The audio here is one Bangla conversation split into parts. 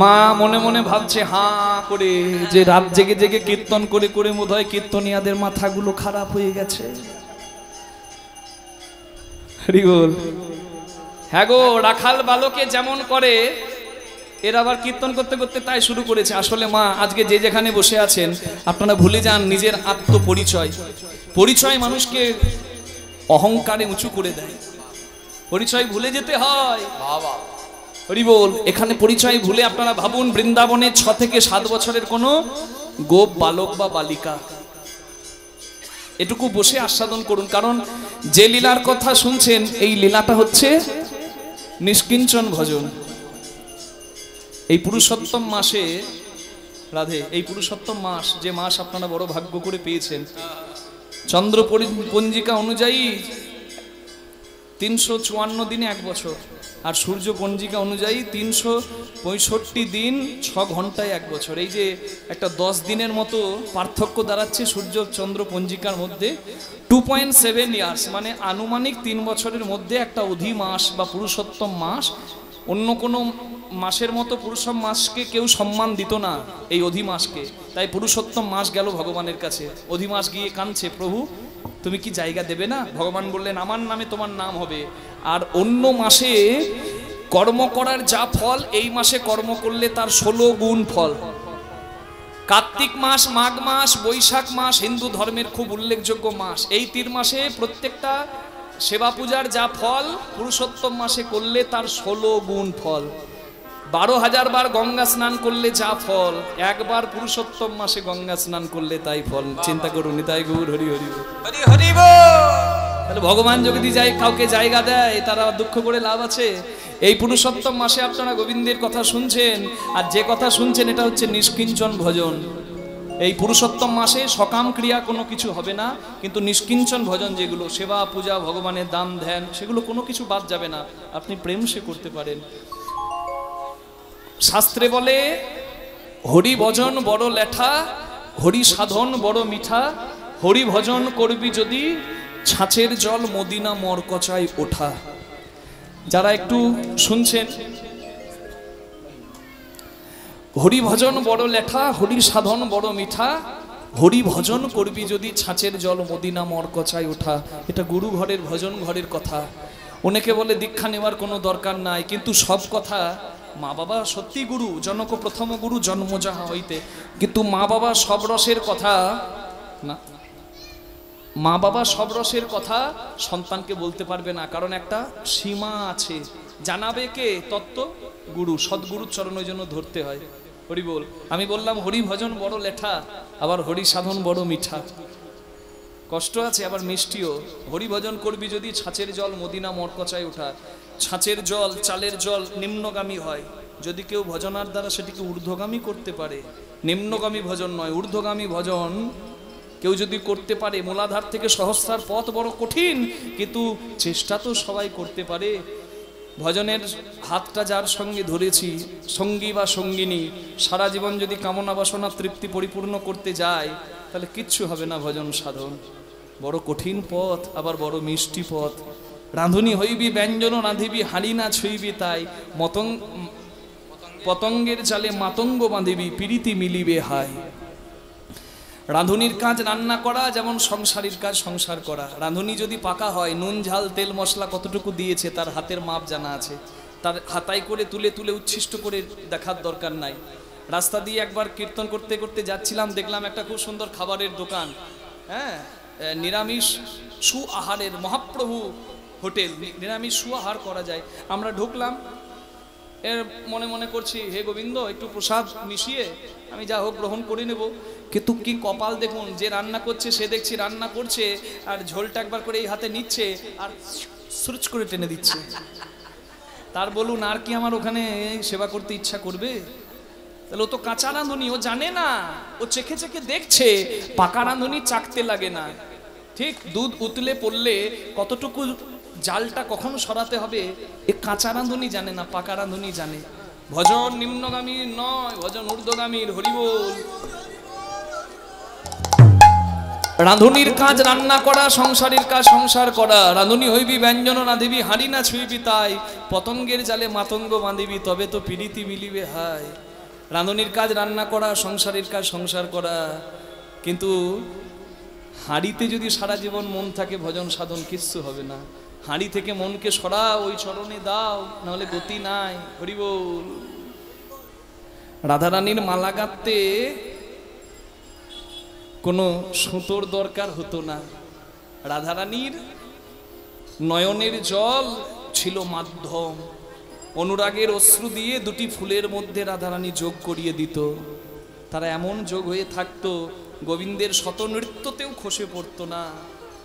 মা মনে মনে ভাবছে হাঁ করে যে রাত জেগে জেগে কীর্তন করে করে বোধহয় কীর্তনিয়াদের মাথাগুলো খারাপ হয়ে গেছে। হরি বল। হ্যাঁ গো, রাখাল বালকে যেমন করে এর আবার কীর্তন করতে করতে তাই শুরু করেছে। আসলে মা আজকে যে যেখানে বসে আছেন আপনারা ভুলে যান নিজের আত্মপরিচয়। পরিচয় মানুষকে অহংকারে উঁচু করে দেয়, পরিচয় ভুলে যেতে হয়। বাবা হরি বল। এখানে পরিচয় ভুলে আপনারা ভাবুন বৃন্দাবনে 6 থেকে 7 বছরের কোনো গোপ বালক বা বালিকা, এটুকু বসে আস্বাদন করুন। কারণ যে লীলার কথা শুনছেন এই লীলাটা হচ্ছে নিষ্কিঞ্চন ভজন। এই পুরুষোত্তম মাসে রাধে, এই পুরুষোত্তম মাস যে মাস আপনারা বড় ভাগ্য করে পেয়েছেন, চন্দ্র পঞ্জিকা অনুযায়ী 354 দিনে 1 বছর, আর সূর্য পঞ্জিকা অনুযায়ী 365 দিন 6 ঘন্টায় 1 বছর। এই যে একটা 10 দিনের মতো পার্থক্য দাঁড়াচ্ছে সূর্য চন্দ্র পঞ্জিকার মধ্যে। 2.7 ইয়ার্স মানে আনুমানিক 3 বছরের মধ্যে একটা অধি মাস বা পুরুষোত্তম মাস। অন্য কোনো মাসের মতো পুরুষোত্তম মাসকে কেউ সম্মান দিত না, এই অধি মাসকে। তাই পুরুষোত্তম মাস গেল ভগবানের কাছে, অধি মাস গিয়ে কাঁদছে, প্রভু তুমি কি জায়গা দেবে না? ভগবান বললেন আমার নামে তোমার নাম হবে। আর অন্য মাসে কর্ম করার যা ফল এই মাসে কর্ম করলে তার 16 গুণ ফল। কার্তিক মাস, মাঘ মাস, বৈশাখ মাস হিন্দু ধর্মের খুব উল্লেখযোগ্য মাস। এই 3 মাসে প্রত্যেকটা সেবা পূজার যা ফল পুরুষোত্তম মাসে করলে তার 16 গুণ ফল। 12,000 বার গঙ্গা স্নান করলে যা ফল, একবার পুরুষোত্তম মাসে গঙ্গা স্নান করলে তাই ফল। চিন্তা করুন, তাই গৌর হরি হরি হরি হরি বল। তাহলে ভগবান যদি কাউকে জায়গা দেয় তারা দুঃখ করে লাভ আছে? এই পুরুষোত্তম মাসে আপনারা গোবিন্দের কথা শুনছেন, আর যে কথা শুনছেন এটা হচ্ছে নিষ্কিঞ্চন ভজন। এই পুরুষোত্তম মাসে সকাম ক্রিয়া কোনো কিছু হবে না, কিন্তু নিষ্কিঞ্চন ভজন যেগুলো সেবা পূজা ভগবানের দান ধ্যান সেগুলো কোনো কিছু বাদ যাবে না। আপনি প্রেম সে করতে পারেন। শাস্ত্রে বলে হরি ভজন বড় লেঠা, হরি সাধন বড় মিঠা, হরি ভজন করবি যদি ছাঁচের জল মদিনা মরকচায় ওঠা। যারা একটু শুনছেন, হরি ভজন বড় লেঠা, হরি সাধন বড় মিঠা, হরি ভজন করবি যদি ছাঁচের জল মদিনা মরকচায় ওঠা। এটা গুরু ঘরের ভজন ঘরের কথা। অনেকে বলে দীক্ষা নেওয়ার কোনো দরকার নাই, কিন্তু সব কথা মা বাবা সত্যি গুরু, জনক প্রথম গুরু জন্ম যাহা হইতে, কিন্তু মা বাবা সব রসের কথা না, মা বাবা সব রসের কথা সন্তানকে বলতে পারবে না, কারণ একটা সীমা আছে। জানাবে কে? তত্ত্ব গুরু, সদ্গুরুর চরণ ওই জন্য ধরতে হয়। হরি বল। আমি বললাম হরি ভজন বড় লেঠা, আবার হরি সাধন বড় মিঠা। কষ্ট আছে আবার মিষ্টিও। হরি ভজন করবি যদি ছাঁচের জল মদিনা মরকচায় ওঠা। ছাঁচের জল, চালের জল নিম্নগামী হয়, যদি কেউ ভজনার দ্বারা সেটিকে ঊর্ধ্বগামী করতে পারে। নিম্নগামী ভজন নয়, ঊর্ধ্বগামী ভজন কেউ যদি করতে পারে। মূলাধার থেকে সহস্রার পথ বড় কঠিন, কিন্তু চেষ্টা তো সবাই করতে পারে। ভজনের হাতটা যার সঙ্গে ধরেছি, সঙ্গী বা সঙ্গিনী, সারা জীবন যদি কামনা বাসনা তৃপ্তি পরিপূর্ণ করতে যায় তাহলে কিচ্ছু হবে না ভজন সাধন। বড় কঠিন পথ, আবার বড় মিষ্টি পথ। রাঁধুনি হইবি ব্যঞ্জন রাঁধিবি, হাঁড়ি না ছুঁইবি তাই, পতঙ্গের জালে মাতঙ্গ বাঁধিবি, পিরিতি মিলিবে হায়। রাঁধুনির কাজ রান্না করা, যেমন সংসারীর কাজ সংসার করা। রাঁধুনি যদি পাকা হয়, নুন ঝাল তেল মশলা কতটুকু দিয়েছে তার হাতের মাপ জানা আছে, তার হাতায় করে তুলে তুলে উচ্ছিষ্ট করে দেখার দরকার নাই। রাস্তা দিয়ে একবার কীর্তন করতে করতে যাচ্ছিলাম, দেখলাম একটা খুব সুন্দর খাবারের দোকান, হ্যাঁ, নিরামিষ সু আহারের মহাপ্রভু হোটেল, নিরামিষ সু আহার করা যায়। আমরা ঢুকলাম, এর মনে মনে করছি হে গোবিন্দ একটু প্রসাদ মিশিয়ে আমি যা হোক গ্রহণ করে নেব। কিন্তু কি কপাল দেখুন, যে রান্না করছে সে দেখছি রান্না করছে আর ঝোলটা একবার করে এই হাতে নিচ্ছে আর সুরুচ করে টেনে দিচ্ছে। তার বলুন আর কি আমার ওখানে সেবা করতে ইচ্ছা করবে? তাহলে ও তো কাঁচা রাঁধুনি, ও জানে না, ও চেখে চেখে দেখছে। পাকা রাঁধুনি চাকতে লাগে না। ঠিক দুধ উতলে পড়লে কতটুকু জালটা কখন সরাতে হবে এ কাঁচা রাঁধুনি জানে না, পাকা রাঁধুনি জানে। ভজন নিম্নগামীর নয়, ভজন ঊর্ধ্বগামীর। হরি বল। রাঁধুনির কাজ রান্না করা, সংসারের কাজ সংসার করা। রাঁধুনি হইবি ব্যঞ্জন রাঁধিবি, হাঁড়ি না ছুঁইবি তাই, পতঙ্গের জালে মাতঙ্গ বাঁধিবি, তবে তো পিরিতি মিলিবে হায়। রাঁধুনির কাজ রান্না করা, সংসারের কাজ সংসার করা, কিন্তু হাঁড়িতে যদি সারা জীবন মন থাকে ভজন সাধন কিচ্ছু হবে না। হাঁড়ি থেকে মনকে সরাও, ওই চরণে দাও, নাহলে গতি নাই। হরি বল। রাধারানীর মালা গাঁথতে কোনো সুতোর দরকার হতো না। রাধারানীর নয়নের জল ছিল মাধ্যম। অনুরাগের অশ্রু দিয়ে দুটি ফুলের মধ্যে রাধারানী যোগ করিয়ে দিত। তারা এমন যোগ হয়ে থাকতো, গোবিন্দের শতনৃত্যতেও খসে পড়তো না।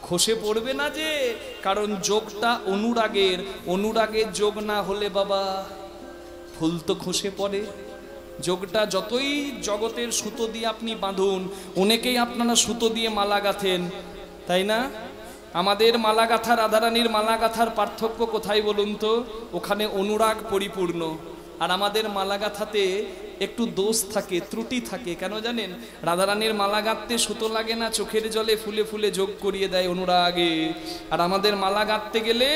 খসে পড়বে না যে, কারণ যোগটা অনুরাগের। অনুরাগের যোগ না হলে বাবা ফুল তো খসে পড়ে। যোগটা যতই জগতের সুতো দিয়ে আপনি বাঁধুন, অনেকেই আপনারা সুতো দিয়ে মালা গাঁথেন, তাই না? আমাদের মালা গাঁথা, রাধারানীর মালা গাঁথার পার্থক্য কোথায় বলুন তো? ওখানে অনুরাগ পরিপূর্ণ। আর আমাদের মালা গাঁথাতে একটু দোষ থাকে, ত্রুটি থাকে। কেন জানেন? রাধারানীর মালা গাঁথতে সুতো লাগে না, চোখের জলে ফুলে ফুলে যোগ করিয়ে দেয় অনুরাগে। আর আমাদের মালা গাঁথতে গেলে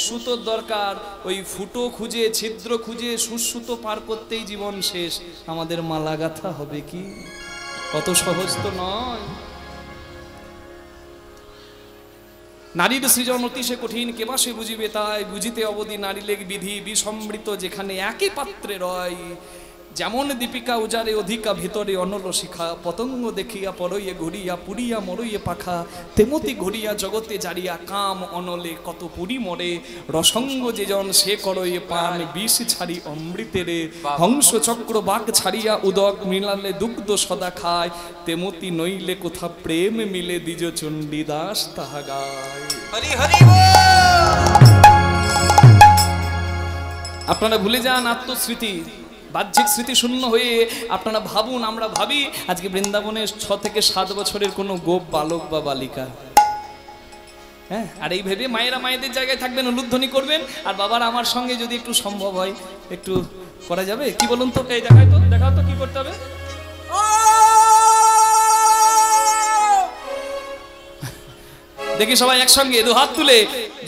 সুতোর দরকার। ওই ফুটো খুঁজে, ছিদ্র খুঁজে সুতো পার করতেই জীবন শেষ। আমাদের মালা গাঁথা হবে কি? অত সহজ তো নয়। নারীর সৃজন অতি সে কঠিন, কেবা সে বুঝিবে তাই, বুঝিতে অবধি নারী লেগ বিধি বিসমৃত, যেখানে একই পাত্রে রয়। যেমন দীপিকা উজারে অধিকা ভিতরে অনল শিখা, পতঙ্গ দেখিয়া পরইয়ে ঘুরিয়া পুরিয়া মরইয়ে পাখা, তেমতি ঘুরিয়া জগতে জারিয়া কাম অনলে কত পুরি মরে, রসঙ্গ যেজন সে করইয়ে পান বিষ ছাড়ি অমৃতেরে, হংস চক্র বাক ছাড়িয়া উদক মিলালে দুগ্ধ সদা খায়, তেমতি নইলে কোথা প্রেম মিলে দ্বিজ চণ্ডীদাস তাহা গায়। হরি হরি আপনারা ভুলে যান আত্মস্মৃতি, বাহ্যিক স্মৃতি শূন্য হয়ে আপনারা ভাবুন, আমরা ভাবি আজকে বৃন্দাবনে 6 থেকে 7 বছরের কোনো গোপ বালক বা বালিকা। হ্যাঁ, আর এই ভেবে মায়েরা মায়েদের জায়গায় থাকবেন, উলুধ্বনি করবেন, আর বাবার আমার সঙ্গে যদি একটু সম্ভব হয় একটু করা যাবে কি বলুন তো? এই দেখাও তো কি করতে হবে। দেখি সবাই একসঙ্গে দু হাত তুলে,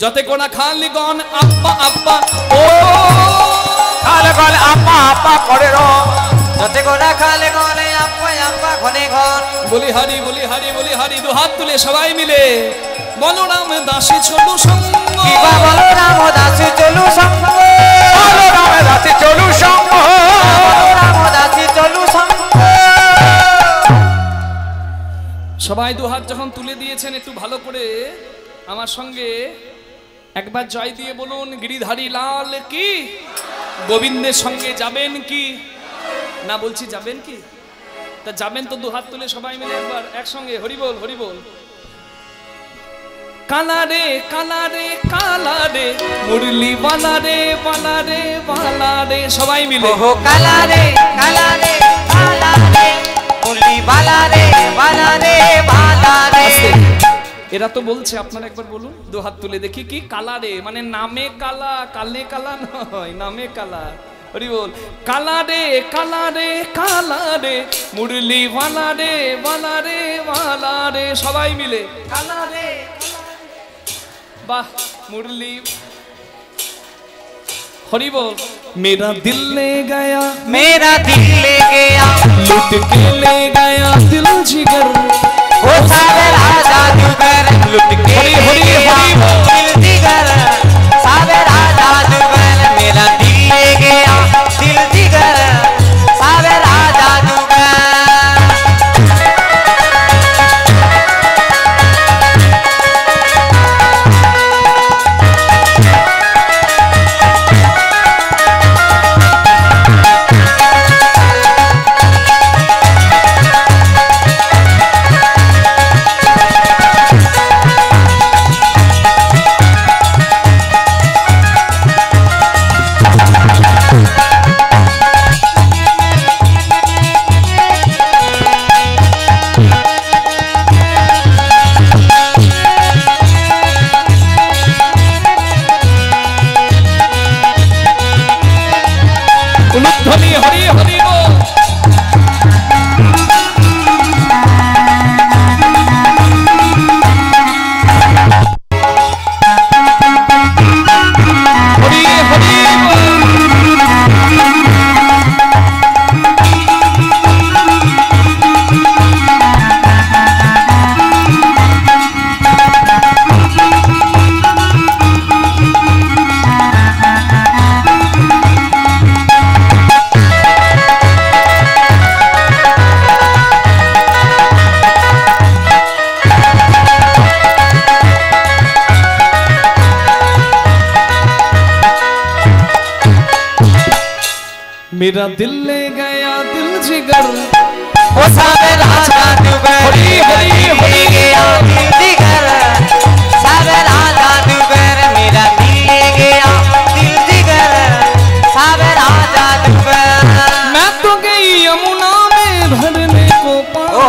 যতে কোনা খালি গন আব্বা আব্বা ও খালে গলে আব্বা আব্বা করে রো, যতে কোনা খালে গলে আব্বা আব্বা ঘনে ঘন, বলি হারি বলি হারি বলি হারি। দু হাত তুলে সবাই মিলে বলরাম দাসী চলু সঙ্গ, কিবা বলরাম দাসী চলু সঙ্গ, বলরাম দাসী চলু সঙ্গ, বলরাম দাসী চলু সঙ্গ। সবাই দু হাত যখন তুলে দিয়েছেন, একটু ভালো করে আমার সঙ্গে একবার জয় দিয়ে বলুন, গিরিধারী লাল কি, গোবিন্দের সঙ্গে যাবেন কি? না বলছি যাবেন কি? তা যাবেন তো দু হাত তুলে সবাই মিলে একবার একসঙ্গে হরি বল হরি বল। কালা রে কালা রে কালা রে মুরলি বালা রে বালা রে বালা রে, সবাই মিলে কালা রে কালা রে কালা রে মুরলি বালা রে বালা রে বালা রে। এরা তো বলছে, আপনারা একবার বলুন দু হাত তুলে দেখি। কি কালা রে মানে নামে কালা, কালে কালা নয়, নামে কালা। হরি বল। কালা রে কালা রে কালা রে মুরলি বালা রে বালা রে বালা রে, সবাই মিলে কালা রে। বাহ, মুরলি। हरि बोल। मेरा दिल ले गया, मेरा दिल ले गया, लुट के ले गया दिल जिगर, वो सारे राजा जुगर, लुट के ले गया दिल जिगर, सारे राजा जुगर, मेरा दिल ले गया दिल जिगर, सारे राजा जुगर। मेरा दिल ले गया दिल जिगर ओ सावेरा जादूगर मेरा दिल ले गया दिल जिगर सावेरा जादूगर मेरा दिल ले गया दिल जिगर सावेरा जादूगर मैं तो गई यमुना में भरने को ओ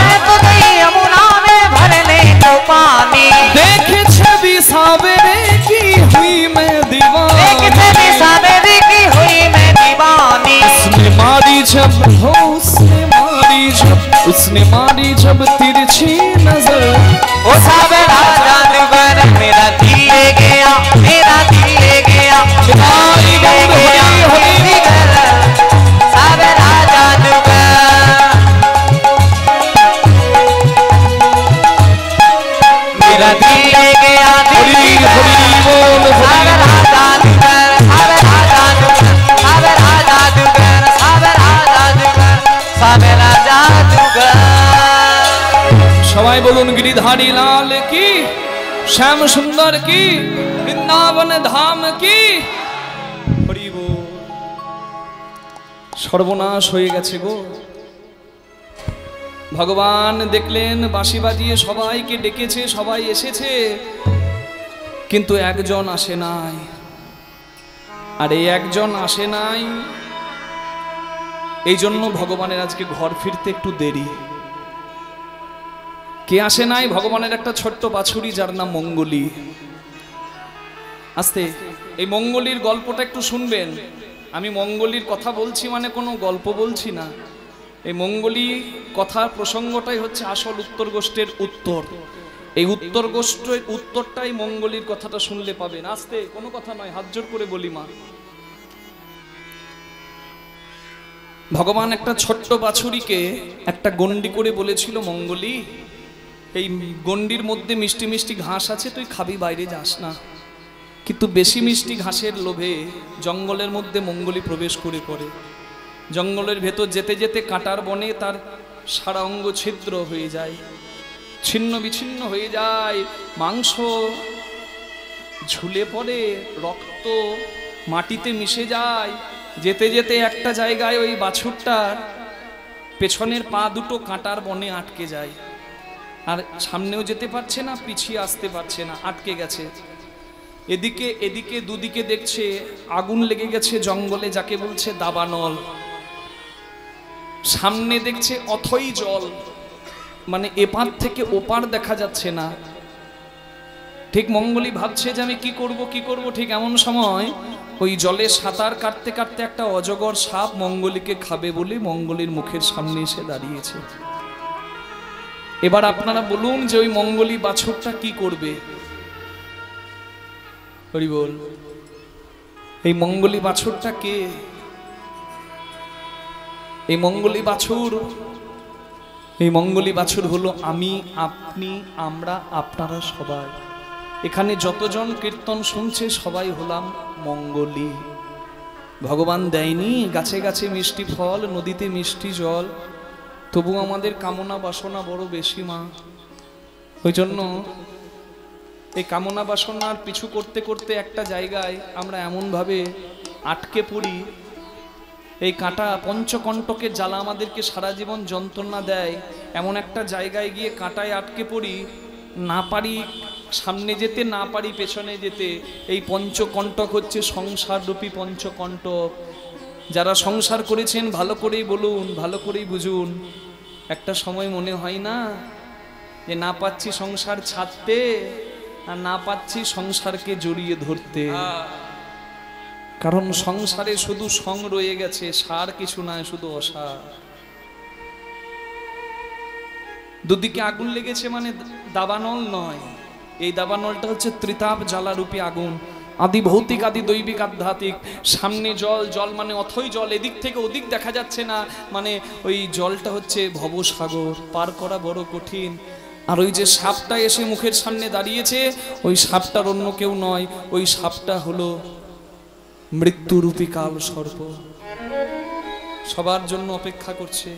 मैं तो गई यमुना में भरने को पानी देखे छवि सावेरे की हुई मैं दीवानी देखे छवि सावेरे की हुई मैं दीवानी उसने मारी जब तिरछी नजर ओ सावेरा जादूगर मेरा दिल ले गया मेरा दिल ले गया हरी जिगर सावेरा जादूगर मेरा दिल ले गया दिल जिगर सावेरा जादूगर सावेरा जादूगर सावेरा जादूगर सावेरा जादूगर सावेरा जादूगर সবাই বলুন গিরিধারী লাল কি শ্যাম সুন্দর কি বৃন্দাবন ধাম কি হরি বল। সর্বনাশ হয়ে গেছে গো ভগবান দেখলেন বাঁশি বাজিয়ে সবাইকে ডেকেছে সবাই এসেছে কিন্তু একজন আসে নাই আর এই একজন আসে নাই এই জন্য ভগবানের আজকে ঘর ফিরতে একটু দেরি কে আসে নাই ভগবানের একটা ছোট্ট বাছুরি যার নাম মঙ্গলী আস্তে এই মঙ্গলীর গল্পটা একটু শুনবেন আমি মঙ্গলীর কথা বলছি মানে কোনো গল্প বলছি না এই মঙ্গলী কথার প্রসঙ্গটাই হচ্ছে আসল উত্তর গোষ্ঠের উত্তর এই উত্তর গোষ্ঠের উত্তরটাই মঙ্গলীর কথাটা শুনলে পাবেন আস্তে কোনো কথা নয় হাত জোর করে বলি মা ভগবান একটা ছোট্ট বাছুরিকে একটা গন্ডি করে বলেছিল মঙ্গলী এই গন্ডির মধ্যে মিষ্টি মিষ্টি ঘাস আছে তুই খাবি বাইরে যাস না কিন্তু বেশি মিষ্টি ঘাসের লোভে জঙ্গলের মধ্যে মঙ্গলী প্রবেশ করে পড়ে জঙ্গলের ভেতর যেতে যেতে কাঁটার বনে তার সারা অঙ্গ ছিদ্র হয়ে যায় ছিন্ন বিচ্ছিন্ন হয়ে যায় মাংস ঝুলে পড়ে রক্ত মাটিতে মিশে যায় যেতে যেতে একটা জায়গায় ওই বাছুরটার পেছনের পা দুটো কাঁটার বনে আটকে যায় আর সামনেও যেতে পারছে না পিছিয়ে আসতে পারছে না আটকে গেছে এদিকে এদিকে দুদিকে দেখছে আগুন লেগে গেছে জঙ্গলে যাকে বলছে দাবানল সামনে দেখছে অথই জল মানে এপার থেকে ওপার দেখা যাচ্ছে না ঠিক মঙ্গলী ভাবছে যে আমি কি করব ঠিক এমন সময় ওই জলে সাঁতার কাটতে কাটতে একটা অজগর সাপ মঙ্গলীকে খাবে বলে মঙ্গলীর মুখের সামনে এসে দাঁড়িয়েছে এবার আপনারা বলুন যে ওই মঙ্গলী বাছুরটা কি করবে হরি বল এই মঙ্গলী বাছুরটা কে এই মঙ্গলী বাছুর হলো আমি আপনি আমরা আপনারা সবাই এখানে যতজন কীর্তন শুনছে সবাই হলাম মঙ্গলী ভগবান দেয়নি গাছে গাছে মিষ্টি ফল নদীতে মিষ্টি জল তবু আমাদের কামনা বাসনা বড় বেশি মা ওই জন্য এই কামনা বাসনার পিছু করতে করতে একটা জায়গায় আমরা এমনভাবে আটকে পড়ি এই কাঁটা পঞ্চকণ্টকের জ্বালা আমাদেরকে সারা জীবন যন্ত্রণা দেয় এমন একটা জায়গায় গিয়ে কাঁটায় আটকে পড়ি না পারি সামনে যেতে না পারি পেছনে যেতে এই পঞ্চকণ্টক হচ্ছে সংসার রূপী পঞ্চকণ্টক যারা সংসার করেছেন ভালো করেই বলুন ভালো করেই বুঝুন একটা সময় মনে হয় না যে না পাচ্ছি সংসার ছাড়তে আর না পাচ্ছি সংসারকে জড়িয়ে ধরতে কারণ সংসারে শুধু সং রয়ে গেছে সার কিছু নয় শুধু অসার দুদিকে আগুন লেগেছে মানে দাবানল নয় এই দাবানলটা হচ্ছে ত্রিতাপ জ্বালারূপী আগুন আদি ভৌতিক আদি দৈবিক আধ্যাত্মিক সামনে জল জল মানে অথই জল এদিক থেকে ওদিক দেখা যাচ্ছে না মানে ওই জলটা হচ্ছে ভবসাগর পার করা বড় কঠিন আর ওই যে সাপটা এসে মুখের সামনে দাঁড়িয়েছে ওই সাপটার অন্য কেউ নয় ওই সাপটা হলো মৃত্যুরূপী কাল সর্প সবার জন্য অপেক্ষা করছে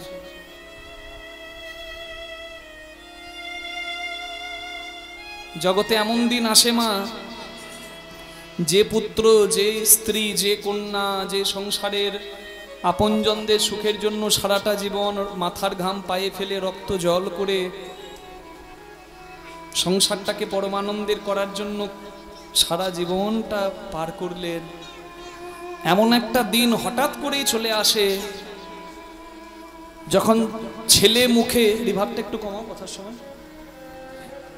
জগতে এমন দিন আসে মা যে পুত্র যে স্ত্রী যে কন্যা যে সংসারের আপনজনদের সুখের জন্য সারাটা জীবন মাথার ঘাম পায়ে ফেলে রক্ত জল করে সংসারটাকে পরমানন্দের করার জন্য সারা জীবনটা পার করলেন। এমন একটা দিন হঠাৎ করেই চলে আসে যখন ছেলে মুখে, রিভাবটা একটু কমাও কথার সময়,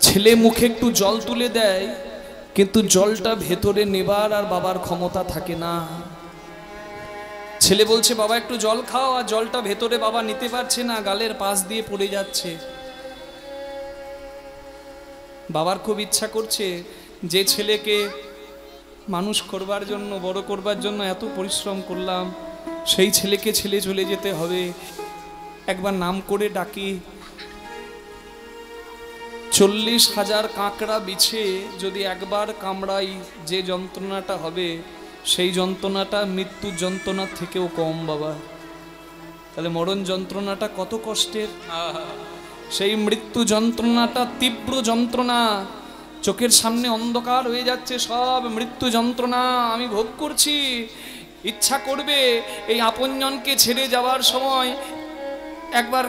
ছেলে মুখে একটু জল তুলে দেয়, কিন্তু জলটা ভেতরে নেবার আর বাবার ক্ষমতা থাকে না। ছেলে বলছে বাবা একটু জল খাও, আর জলটা ভেতরে বাবা নিতে পারছে না, গালের পাশ দিয়ে পড়ে যাচ্ছে। বাবার খুব ইচ্ছা করছে যে ছেলেকে মানুষ করবার জন্য, বড় করবার জন্য এত পরিশ্রম করলাম, সেই ছেলেকে ছেলে চলে যেতে হবে। একবার নাম করে ডাকি। 40,000 কাঁকড়া বিছে যদি একবার কামড়াই যে যন্ত্রণাটা হবে, সেই যন্ত্রণাটা মৃত্যুর যন্ত্রণার থেকেও কম বাবা। তাহলে মরণ যন্ত্রণাটা কত কষ্টের, সেই মৃত্যু যন্ত্রণাটা তীব্র যন্ত্রণা। চোখের সামনে অন্ধকার হয়ে যাচ্ছে, সব মৃত্যু যন্ত্রণা আমি ভোগ করছি। ইচ্ছা করবে এই আপনজনকে ছেড়ে যাওয়ার সময় একবার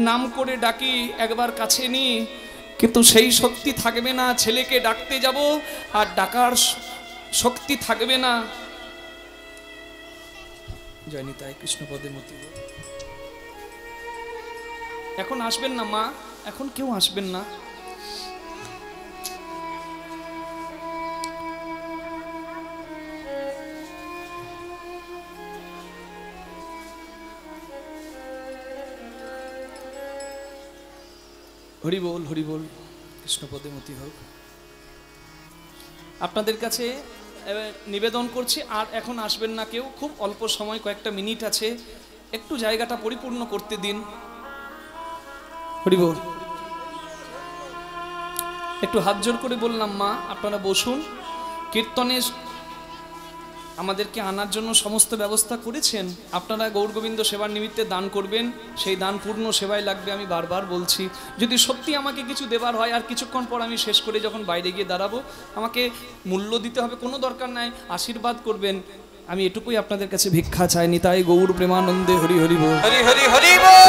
নাম করে ডাকি, একবার কাছে নিই, কিন্তু সেই শক্তি থাকবে না। ছেলেকে ডাকতে যাব আর ডাকার শক্তি থাকবে না। জয় নিতাই কৃষ্ণ পদে মতি। এখন আসবেন না মা, এখন কেউ আসবেন না। হরি বল, হরি বল, কৃষ্ণ পদে মতি হোক। আপনাদের কাছে নিবেদন করছি, আর এখন আসবেন না কেউ। খুব অল্প সময়, কয়েকটা মিনিট আছে, একটু জায়গাটা পরিপূর্ণ করতে দিন। হরি বল। একটু হাত জোর করে বললাম মা আপনারা বসুন। কীর্তনে আমাদেরকে আনার জন্য সমস্ত ব্যবস্থা করেছেন। আপনারা গৌরগোবিন্দ সেবার নিমিত্তে দান করবেন, সেই দান পূর্ণ সেবায় লাগবে। আমি বারবার বলছি, যদি সত্যি আমাকে কিছু দেবার হয়, আর কিছুক্ষণ পর আমি শেষ করে যখন বাইরে গিয়ে দাঁড়াবো, আমাকে মূল্য দিতে হবে, কোনো দরকার নাই, আশীর্বাদ করবেন। আমি এটুকুই আপনাদের কাছে ভিক্ষা চাই। নিতাই গৌর প্রেমানন্দে হরি হরি বল, হরি হরি হরি বল।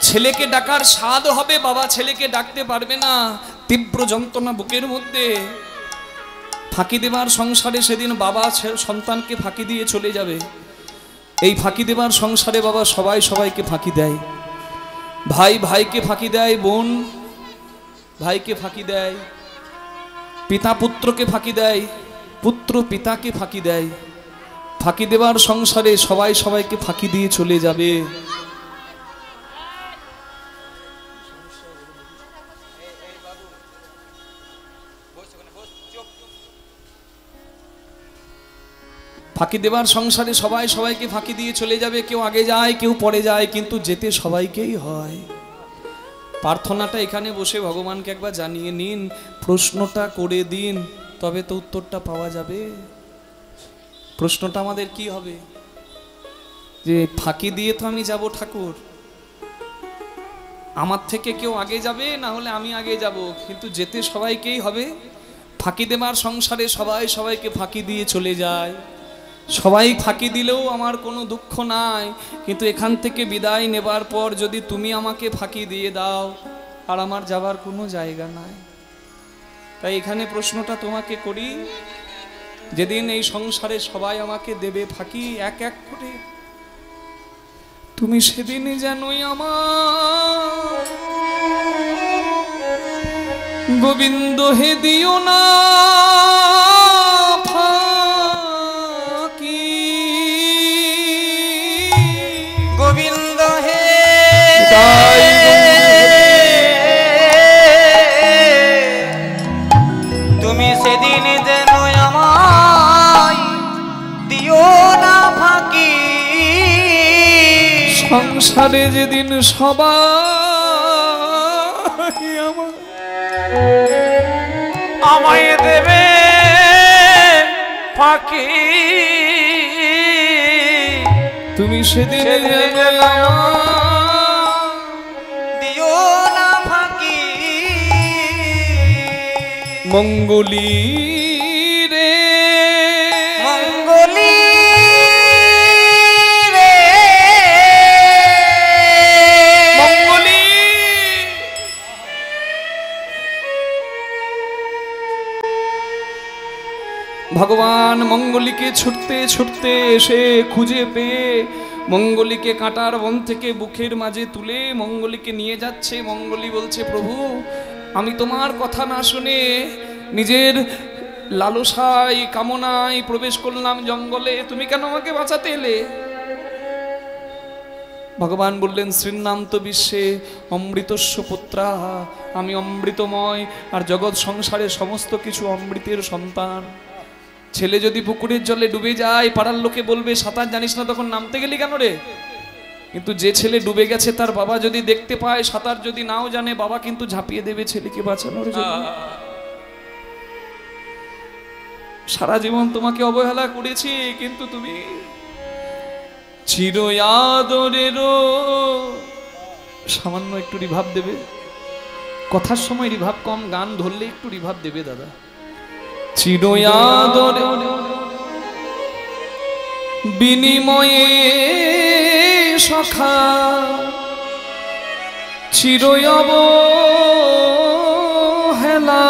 ছেলেকে ডাকার স্বাদ হবে, বাবা ছেলেকে ডাকতে পারবে না, তীব্র যন্ত্রণা বুকের মধ্যে। ফাঁকি দেবার সংসারে সেদিন বাবা সন্তানকে ফাঁকি দিয়ে চলে যাবে। এই ফাঁকি দেবার সংসারে বাবা সবাই সবাইকে ফাঁকি দেয়। ভাই ভাইকে ফাঁকি দেয়, বোন ভাইকে ফাঁকি দেয়, পিতা পুত্রকে ফাঁকি দেয়, পুত্র পিতাকে ফাঁকি দেয়। ফাঁকি দেবার সংসারে সবাই সবাইকে ফাঁকি দিয়ে চলে যাবে। ফাঁকি দেবার সংসারে সবাই সবাইকে ফাঁকি দিয়ে চলে যাবে। কেউ আগে যায়, কেউ পরে যায়, কিন্তু যেতে সবাইকেই হয়। প্রার্থনাটা এখানে বসে ভগবানকে একবার জানিয়ে নিন, প্রশ্নটা করে দিন, তবে তো উত্তরটা পাওয়া যাবে। প্রশ্নটা আমাদের কি হবে, যে ফাঁকি দিয়ে তো আমি যাব ঠাকুর, আমার থেকে কেউ আগে যাবে, না হলে আমি আগে যাব, কিন্তু যেতে সবাইকেই হবে। ফাঁকি দেবার সংসারে সবাই সবাইকে ফাঁকি দিয়ে চলে যায়। সবাই ফাঁকি দিলেও আমার কোনো দুঃখ নাই, কিন্তু এখান থেকে বিদায় নেবার পর যদি তুমি আমাকে ফাঁকি দিয়ে দাও, আর আমার যাবার কোনো জায়গা নাই। তাই এখানে প্রশ্নটা তোমাকে করি, যেদিন এই সংসারে সবাই আমাকে দেবে ফাঁকি এক এক করে, তুমি সেদিন যেনই আমার গোবিন্দ হে দিও না গোবিন্দ হে তুমি সেদিন যেন আমায় দিও না ফাঁকি। সংসারে যেদিন সবাই আমায় দেবে ফাঁকি, তুমি সেদিন দিও না ফাঁকি। মঙ্গলি রে মঙ্গল ভগবান মঙ্গলীকে ছুটতে ছুটতে এসে খুঁজে পেয়ে মঙ্গলীকে কাঁটার বন থেকে বুকের মাঝে তুলে মঙ্গলীকে নিয়ে যাচ্ছে। মঙ্গলী বলছে, প্রভু আমি তোমার কথা না শুনে নিজের লালসায় কামনায় প্রবেশ করলাম জঙ্গলে, তুমি কেন আমাকে বাঁচাতে এলে? ভগবান বললেন, শ্রীনান্ত বিশ্বে অমৃতস্য পুত্রা, আমি অমৃতময় আর জগৎ সংসারের সমস্ত কিছু অমৃতের সন্তান। ছেলে যদি পুকুরের জলে ডুবে যায় পাড়ার লোকে বলবে সাঁতার জানিস না, তখন নামতে গেলি কেন রে? কিন্তু যে ছেলে ডুবে গেছে তার বাবা যদি দেখতে পায়, সাঁতার যদি নাও জানে, বাবা কিন্তু ঝাঁপিয়ে দেবে ছেলেকে বাঁচানোর জন্য। সারা জীবন তোমাকে অবহেলা করেছি, কিন্তু তুমি চির আদরেরও। সামান্য একটু রিভাব দেবে, কথার সময় রিভাব কম, গান ধরলে একটু রিভাব দেবে দাদা। চির আদরে বিনিময়ে সখা চির অবহেলা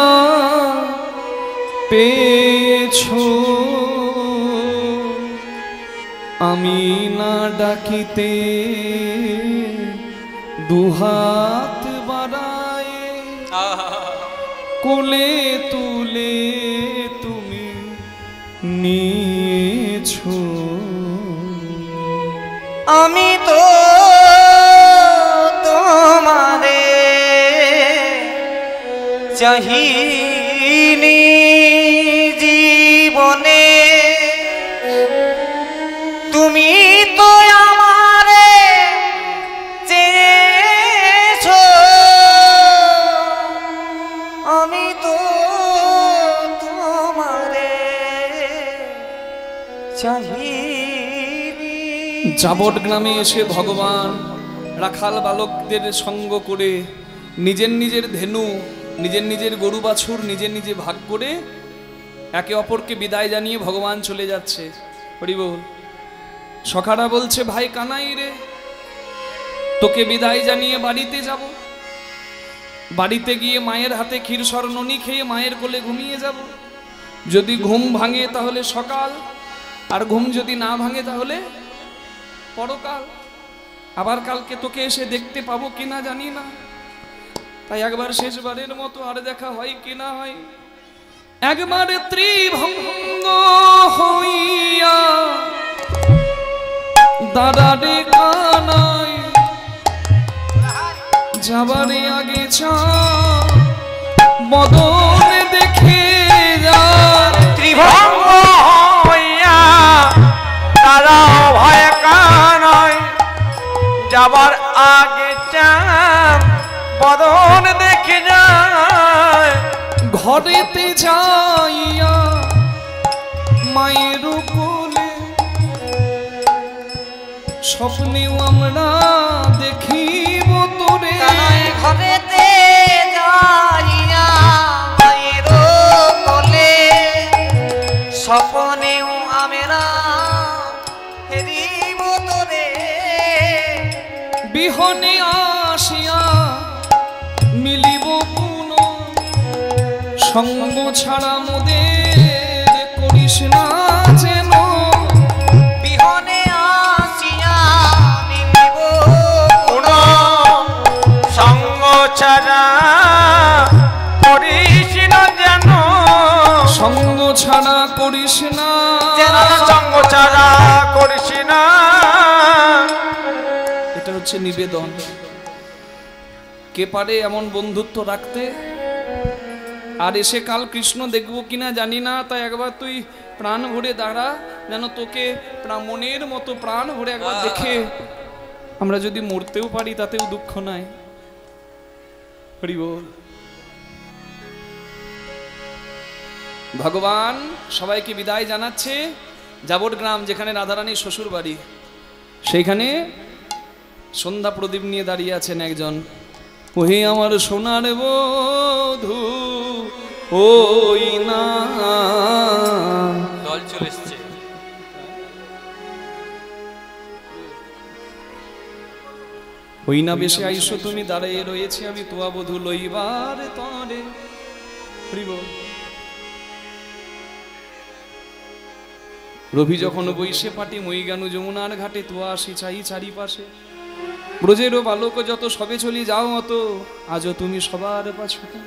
পেয়েছো, আমি না ডাকিতে দুহাত বাড়ায় কোলে তুলে তুমি নিয়েছো। আমি তো তোমারে চাহিনি জীবনে, তুমি তো আমারে চেয়েছো, আমি তো তোমারে চাহিনি। জাবট গ্রামে এসে ভগবান রাখাল বালকদের সঙ্গ করে নিজের নিজের ধেনু, নিজের নিজের গরু বাছুর নিজের নিজে ভাগ করে একে অপরকে বিদায় জানিয়ে ভগবান চলে যাচ্ছে। হরি বল। সখারা বলছে, ভাই কানাই রে, তোকে বিদায় জানিয়ে বাড়িতে যাব। বাড়িতে গিয়ে মায়ের হাতে ক্ষীর স্বর্ণনি খেয়ে মায়ের কোলে ঘুমিয়ে যাব। যদি ঘুম ভাঙে তাহলে সকাল, আর ঘুম যদি না ভাঙে তাহলে পরকাল। আবার কালকে তোকে এসে দেখতে পাবো কিনা জানি না, তাই একবার শেষবারের মতো আর দেখা হয় কিনা হয়। একবার ত্রিভঙ্গ হইয়া দাঁড়ারে কানাই, যাবারে আগে চা বদন দেখে যা। ত্রিভঙ্গ হইয়া তারা ভয় কানাই, যাবার আগে চা বদন দেখে যায়। ঘরেতে যাইয়া মায়ের কোলে স্বপ্নেও আমরা দেখিব তোরে। ঘরেতে যাইয়া মায়ের কোলে স্বপ্নেও আমরা হেরিব তোরে। বিহনে আসিয়া মিলিব পুন, সঙ্গ ছাড়া মোদের করিস না যেন। বিহনে আসিয়া মিলিব পুন, সঙ্গ ছাড়া করিস না যেন। সঙ্গ ছাড়া করিস না, সঙ্গ ছাড়া করিস না। এটা হচ্ছে নিবেদন। কে পারে এমন বন্ধুত্ব রাখতে? আর এসে কাল কৃষ্ণ দেখবো কিনা জানি না, তাই একবার তুই প্রাণ ভরে দাঁড়া, যেন তোকে মনের মতো প্রাণ ভরে একবার দেখে আমরা যদি মরতেও পারি তাতেও দুঃখ নাই। হরি বল। ভগবান সবাইকে বিদায় জানাচ্ছে। জাবট গ্রাম, যেখানে রাধারানীর শ্বশুর বাড়ি, সেইখানে সন্ধ্যা প্রদীপ নিয়ে দাঁড়িয়ে আছেন একজন। ওহে আমার সোনার বধূ ওই না, দল চলে এসছে। ওই না বেশে আইসো তুমি, দাঁড়িয়ে রয়েছে আমি তোয়া বধূ লইবার তরে। হরি বল। রবি যখন বৈশে পাটি মই জ্ঞান যমুনার ঘাটে তো আসি চাই চারিপাশে ব্রজেরও বালক যত সবে চলি যাও অত আজও তুমি সবার পাছুতে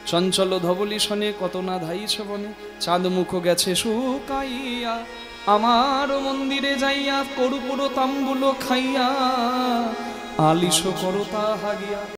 চঞ্চল ধবলি শনে কত না ধাইছ বনে চাঁদ মুখ গেছে শুকাইয়া আমার মন্দিরে যাইয়া করু পুরো তাম্বুলো খাইয়া আলিশ করো তা হাগিয়া।